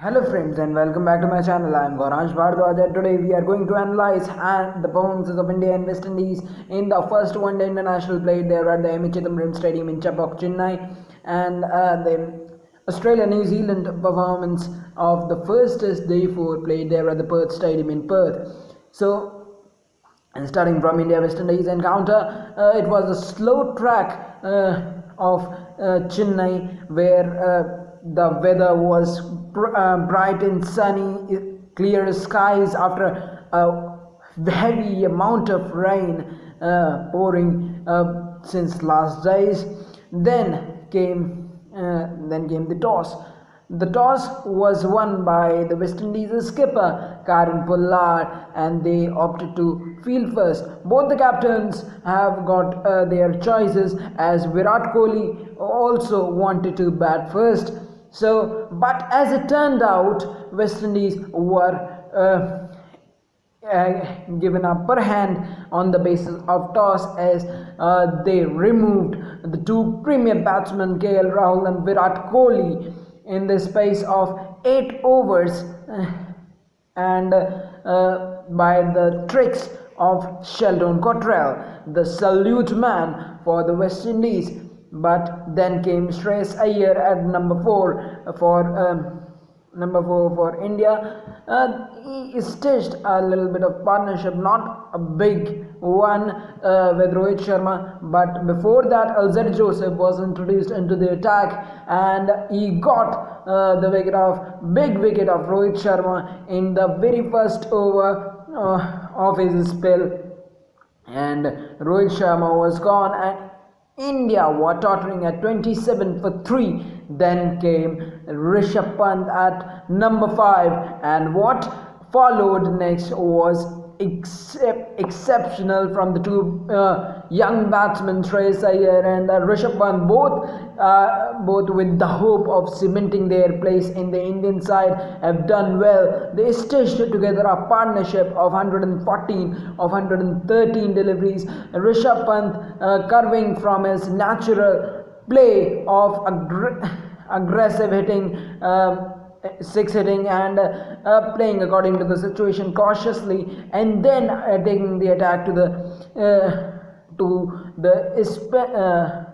Hello friends and welcome back to my channel. I am Gauransh Bhardwaj and today we are going to analyze the performances of India and West Indies in the first one-day international played there at the M.A. Chidambaram Stadium in Chepauk, Chennai, and the Australia-New Zealand performance of the first Test Day 4 played there at the Perth Stadium in Perth. And starting from India-West Indies encounter, it was a slow track of Chennai where the weather was bright and sunny, clear skies after a heavy amount of rain pouring since last days. Then came the toss. The toss was won by the West Indies skipper Karen Pollard, and they opted to field first. Both the captains have got their choices, as Virat Kohli also wanted to bat first. But as it turned out, West Indies were given upper hand on the basis of toss, as they removed the two premier batsmen KL Rahul and Virat Kohli in the space of 8 overs and by the tricks of Sheldon Cottrell, the salute man for the West Indies. But then came Shreyas Iyer at number 4 for India. He stitched a little bit of partnership, not a big one, with Rohit Sharma. But before that, Alzhir Joseph was introduced into the attack, and he got the big wicket of Rohit Sharma in the very first over of his spell, and Rohit Sharma was gone, and India were tottering at 27 for 3. Then came Rishabh Pant at number 5, and what followed next was exceptional from the two young batsmen Shreyas Iyer and Rishabh Pant, both with the hope of cementing their place in the Indian side, have done well. They stitched together a partnership of 113 deliveries. Rishabh Pant curving from his natural play of aggressive hitting, six hitting, and playing according to the situation cautiously, and then taking the attack to the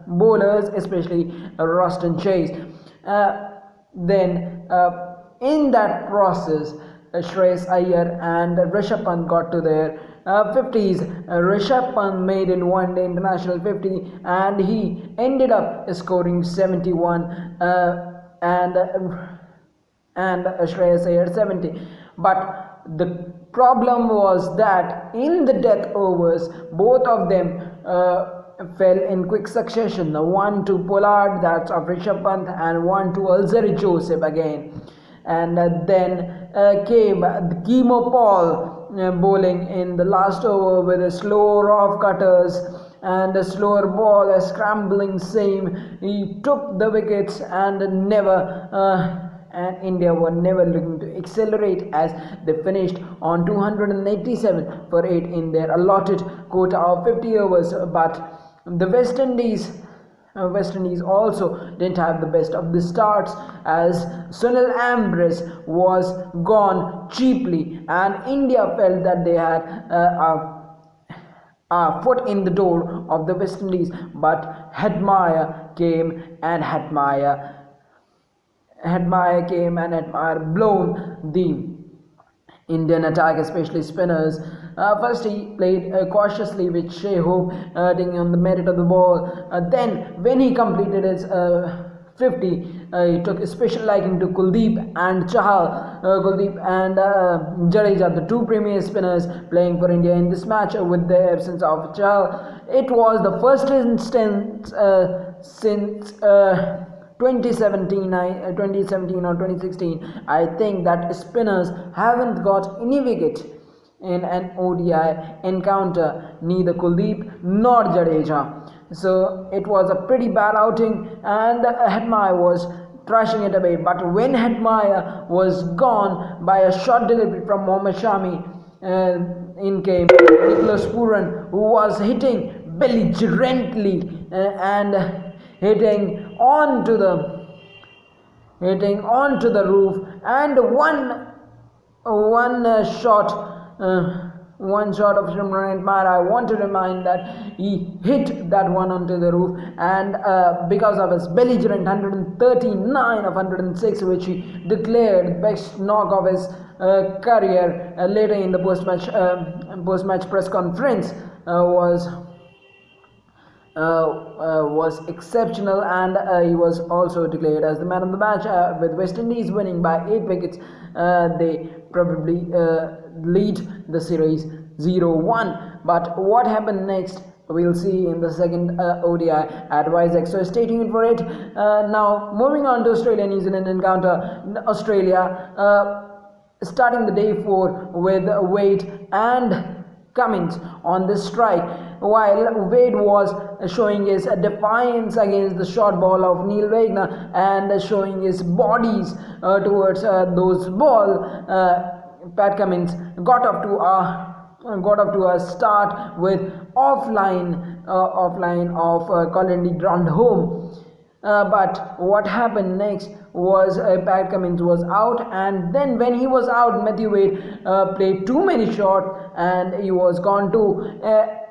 bowlers, especially Ruston Chase. Then in that process, Shreyas Iyer and Rishabh Pant got to their 50s. Rishabh Pant made in one-day international 50, and he ended up scoring 71, and Shreyas Iyer 70. But the problem was that in the death overs, both of them fell in quick succession. One to Pollard, that's of Rishabh Pant, and one to Alzhir Joseph again. And then came the Chemo Paul bowling in the last over with a slower off cutters and a slower ball, a scrambling seam. He took the wickets, and India were never looking to accelerate, as they finished on 287 for 8 in their allotted quota of 50 overs. But the West Indies also didn't have the best of the starts, as Sunil Ambrose was gone cheaply, and India felt that they had a foot in the door of the West Indies. But Hetmyer came and blown the Indian attack, especially spinners. First he played cautiously with Shai Hope, taking on the merit of the ball. Then when he completed his 50, he took a special liking to Kuldeep and Jadeja, the two premier spinners playing for India in this match. With the absence of Chahal, it was the first instance since 2017 or 2016, I think, that spinners haven't got any wicket in an ODI encounter, neither Kuldeep nor Jadeja. So it was a pretty bad outing, and Hetmyer was thrashing it away. But when Hetmyer was gone by a short delivery from Mohammad Shami, in came Nicholas Pooran, who was hitting belligerently and hitting onto the hitting onto the roof, and one shot of Shimron Mara. I want to remind that he hit that one onto the roof, and because of his belligerent 139 of 106, which he declared best knock of his career, later in the post-match press conference, was exceptional, and he was also declared as the man of the match. With West Indies winning by 8 wickets, they probably lead the series 0-1. But what happened next, we'll see in the second ODI at Vizag, so stay tuned for it. Now moving on to Australia-New Zealand encounter. Australia starting the day 4 with Wade and Cummins on the strike, while Wade was showing his defiance against the short ball of Neil Wagner and showing his bodies towards those ball. Pat Cummins got off to a start with offline of Colin ground home. But what happened next was Pat Cummins was out, and then when he was out, Matthew Wade played too many shots and he was gone to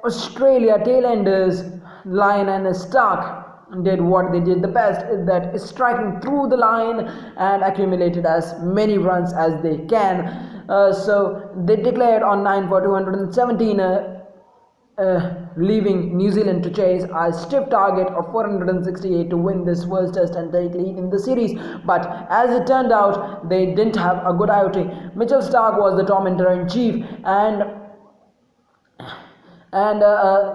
Australia tailenders. Lyon and Stark did what they did the best, that is striking through the line and accumulated as many runs as they can. So they declared on 9 for 217, leaving New Zealand to chase a stiff target of 468 to win this first test and take lead in the series. But as it turned out, they didn't have a good outing. Mitchell Starc was the tormentor in chief, and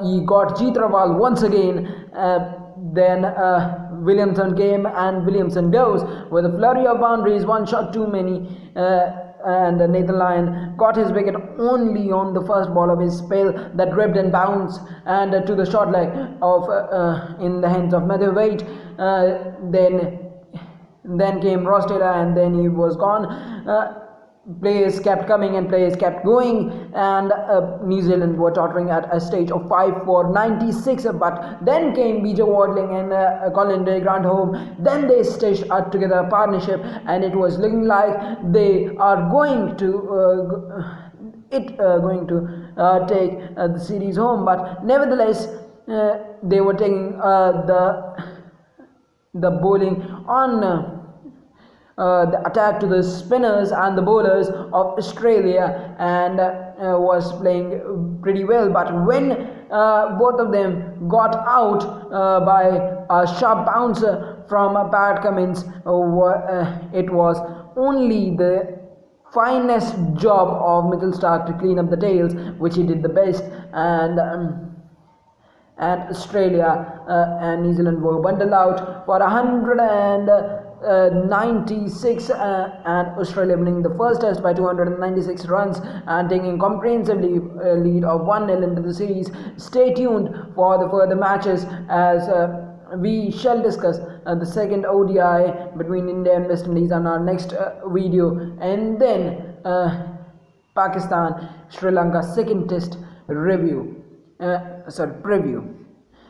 he got Jeet Rawal once again. Then Williamson came, and Williamson goes with a flurry of boundaries, one shot too many. And Nathan Lyon got his wicket only on the first ball of his spell that ripped and bounced and to the short leg of in the hands of Matthew Wade. Then came Ross Taylor, and then he was gone. Players kept coming and players kept going, and New Zealand were tottering at a stage of 5 for 96. But then came BJ Watling and Colin Grant home. Then they stitched together a partnership, and it was looking like they are going to take the series home. But nevertheless, they were taking the bowling on. The attack to the spinners and the bowlers of Australia, and was playing pretty well. But when both of them got out by a sharp bouncer from Pat Cummins, it was only the finest job of Mitchell Starc to clean up the tails, which he did the best, and Australia and New Zealand were bundled out for 196, and Australia winning the first test by 296 runs and taking comprehensively lead of 1-0 into the series. Stay tuned for the further matches, as we shall discuss the second ODI between India and West Indies on our next video, and then Pakistan Sri Lanka second test preview.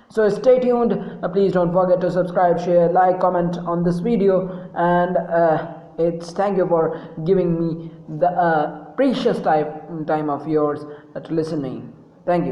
So stay tuned. Please don't forget to subscribe, share, like, comment on this video, and thank you for giving me the precious time of yours to listening. Thank you.